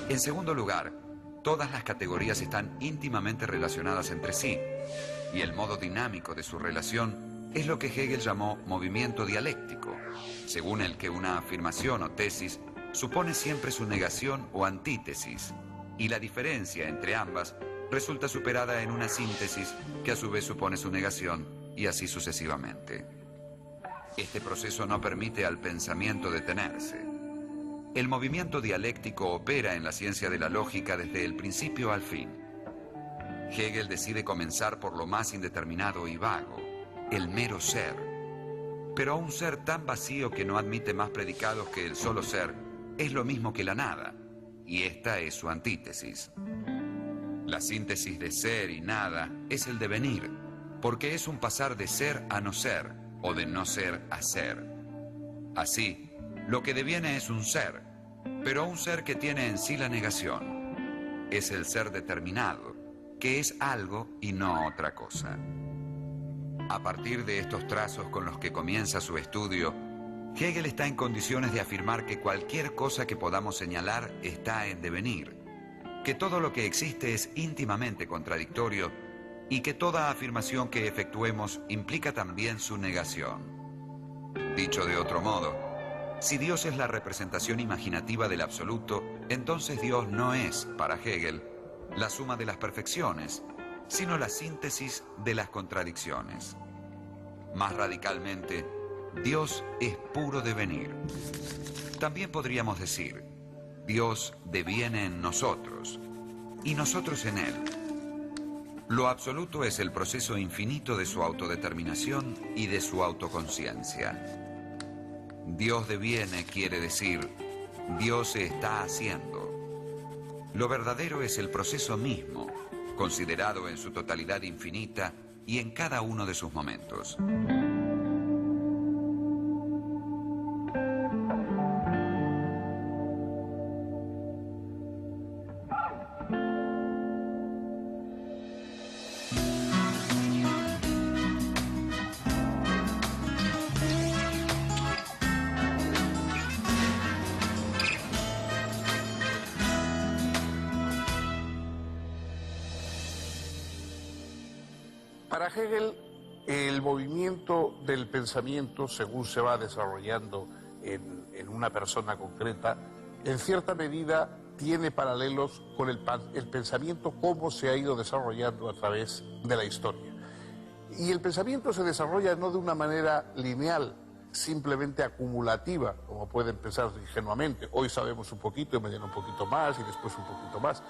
En segundo lugar, todas las categorías están íntimamente relacionadas entre sí, y el modo dinámico de su relación es lo que Hegel llamó movimiento dialéctico, según el que una afirmación o tesis supone siempre su negación o antítesis, y la diferencia entre ambas resulta superada en una síntesis que a su vez supone su negación, y así sucesivamente. Este proceso no permite al pensamiento detenerse. El movimiento dialéctico opera en la ciencia de la lógica desde el principio al fin. Hegel decide comenzar por lo más indeterminado y vago, el mero ser. Pero un ser tan vacío que no admite más predicados que el solo ser es lo mismo que la nada, y esta es su antítesis. La síntesis de ser y nada es el devenir, porque es un pasar de ser a no ser, o de no ser a ser. Así, lo que deviene es un ser, pero un ser que tiene en sí la negación. Es el ser determinado, que es algo y no otra cosa. A partir de estos trazos con los que comienza su estudio, Hegel está en condiciones de afirmar que cualquier cosa que podamos señalar está en devenir, que todo lo que existe es íntimamente contradictorio y que toda afirmación que efectuemos implica también su negación. Dicho de otro modo, si Dios es la representación imaginativa del absoluto, entonces Dios no es, para Hegel, la suma de las perfecciones, sino la síntesis de las contradicciones. Más radicalmente, Dios es puro devenir. También podríamos decir, Dios deviene en nosotros, y nosotros en Él. Lo absoluto es el proceso infinito de su autodeterminación y de su autoconciencia. Dios deviene quiere decir, Dios se está haciendo. Lo verdadero es el proceso mismo, considerado en su totalidad infinita y en cada uno de sus momentos. Para Hegel, el movimiento del pensamiento, según se va desarrollando en una persona concreta, en cierta medida tiene paralelos con el pensamiento como se ha ido desarrollando a través de la historia. Y el pensamiento se desarrolla no de una manera lineal, simplemente acumulativa, como pueden pensar ingenuamente. Hoy sabemos un poquito y mañana un poquito más y después un poquito más.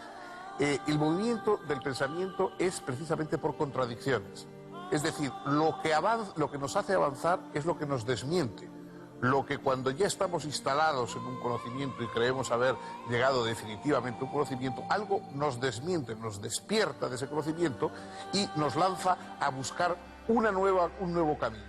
El movimiento del pensamiento es precisamente por contradicciones. Es decir, lo que nos hace avanzar es lo que nos desmiente. Lo que cuando ya estamos instalados en un conocimiento y creemos haber llegado definitivamente a un conocimiento, algo nos desmiente, nos despierta de ese conocimiento y nos lanza a buscar un nuevo camino.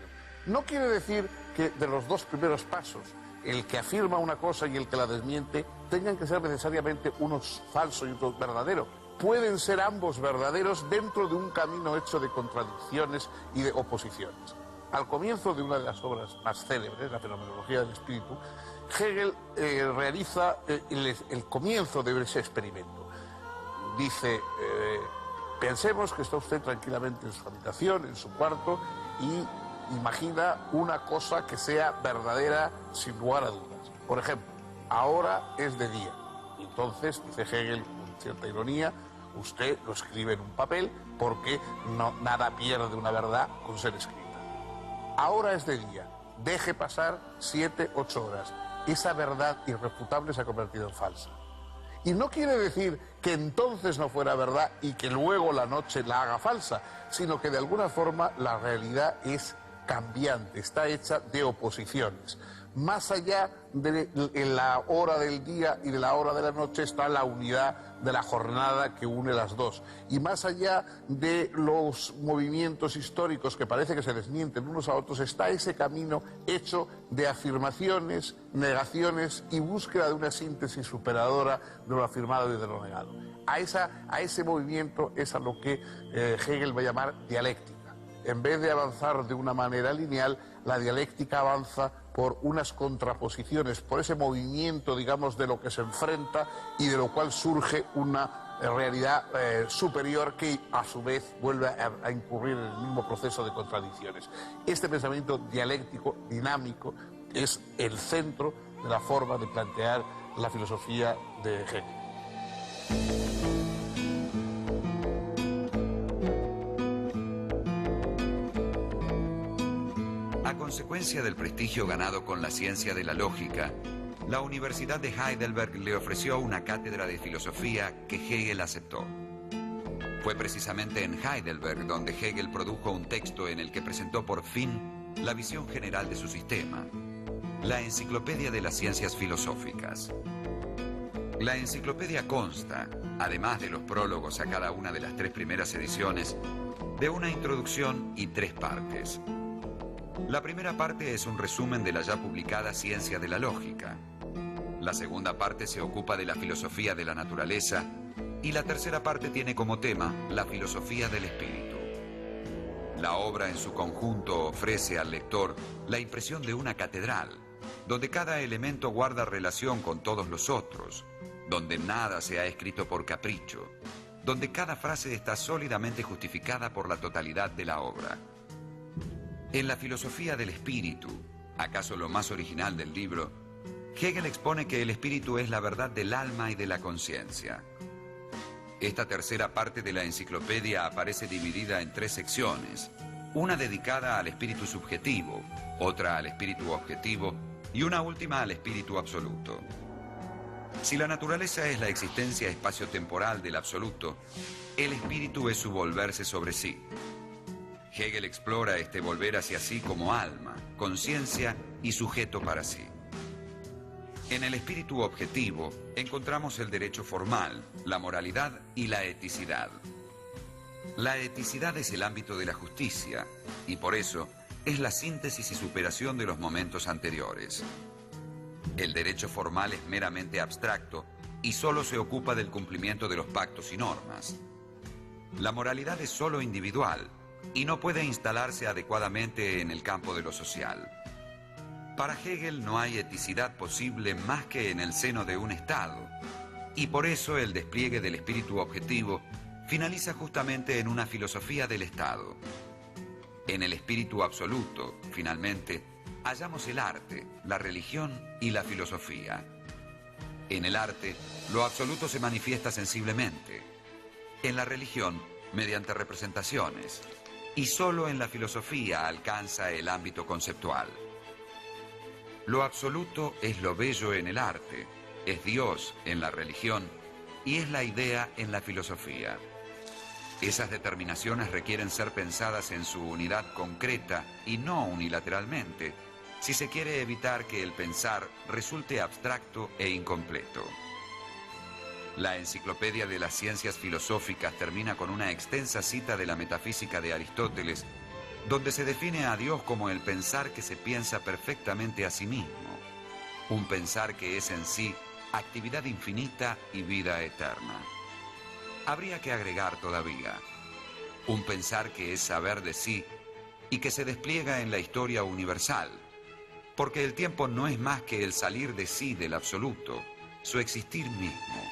No quiere decir que de los dos primeros pasos, el que afirma una cosa y el que la desmiente, tengan que ser necesariamente unos falsos y otros verdaderos. Pueden ser ambos verdaderos dentro de un camino hecho de contradicciones y de oposiciones. Al comienzo de una de las obras más célebres, la Fenomenología del Espíritu, Hegel realiza el comienzo de ese experimento. Dice, pensemos que está usted tranquilamente en su habitación, en su cuarto, y imagina una cosa que sea verdadera sin lugar a dudas. Por ejemplo, ahora es de día. Entonces, dice Hegel con cierta ironía, usted lo escribe en un papel porque nada pierde una verdad con ser escrita. Ahora es de día. Deje pasar 7, 8 horas. Esa verdad irrefutable se ha convertido en falsa. Y no quiere decir que entonces no fuera verdad y que luego la noche la haga falsa, sino que de alguna forma la realidad es cambiante, está hecha de oposiciones. Más allá de la hora del día y de la hora de la noche está la unidad de la jornada que une las dos. Y más allá de los movimientos históricos que parece que se desmienten unos a otros, está ese camino hecho de afirmaciones, negaciones y búsqueda de una síntesis superadora de lo afirmado y de lo negado. A ese movimiento es a lo que Hegel va a llamar dialéctica. En vez de avanzar de una manera lineal, la dialéctica avanza por unas contraposiciones, por ese movimiento, digamos, de lo que se enfrenta y de lo cual surge una realidad superior que a su vez vuelve a incurrir en el mismo proceso de contradicciones. Este pensamiento dialéctico, dinámico, es el centro de la forma de plantear la filosofía de Hegel. A consecuencia del prestigio ganado con la ciencia de la lógica, la Universidad de Heidelberg le ofreció una cátedra de filosofía que Hegel aceptó. Fue precisamente en Heidelberg donde Hegel produjo un texto en el que presentó por fin la visión general de su sistema, la Enciclopedia de las Ciencias Filosóficas. La enciclopedia consta, además de los prólogos a cada una de las 3 primeras ediciones, de una introducción y 3 partes. La primera parte es un resumen de la ya publicada Ciencia de la Lógica. La segunda parte se ocupa de la filosofía de la naturaleza y la tercera parte tiene como tema la filosofía del espíritu. La obra en su conjunto ofrece al lector la impresión de una catedral, donde cada elemento guarda relación con todos los otros, donde nada se ha escrito por capricho, donde cada frase está sólidamente justificada por la totalidad de la obra. En la filosofía del espíritu, acaso lo más original del libro, Hegel expone que el espíritu es la verdad del alma y de la conciencia. Esta tercera parte de la enciclopedia aparece dividida en 3 secciones, una dedicada al espíritu subjetivo, otra al espíritu objetivo y una última al espíritu absoluto. Si la naturaleza es la existencia espacio-temporal del absoluto, el espíritu es su volverse sobre sí. Hegel explora este volver hacia sí como alma, conciencia y sujeto para sí. En el espíritu objetivo encontramos el derecho formal, la moralidad y la eticidad. La eticidad es el ámbito de la justicia y por eso es la síntesis y superación de los momentos anteriores. El derecho formal es meramente abstracto y solo se ocupa del cumplimiento de los pactos y normas. La moralidad es solo individual y no puede instalarse adecuadamente en el campo de lo social. Para Hegel no hay eticidad posible más que en el seno de un Estado, y por eso el despliegue del espíritu objetivo finaliza justamente en una filosofía del Estado. En el espíritu absoluto, finalmente, hallamos el arte, la religión y la filosofía. En el arte, lo absoluto se manifiesta sensiblemente. En la religión, mediante representaciones. Y solo en la filosofía alcanza el ámbito conceptual. Lo absoluto es lo bello en el arte, es Dios en la religión y es la idea en la filosofía. Esas determinaciones requieren ser pensadas en su unidad concreta y no unilateralmente, si se quiere evitar que el pensar resulte abstracto e incompleto. La Enciclopedia de las Ciencias Filosóficas termina con una extensa cita de la metafísica de Aristóteles, donde se define a Dios como el pensar que se piensa perfectamente a sí mismo, un pensar que es en sí actividad infinita y vida eterna. Habría que agregar todavía, un pensar que es saber de sí y que se despliega en la historia universal, porque el tiempo no es más que el salir de sí del absoluto, su existir mismo.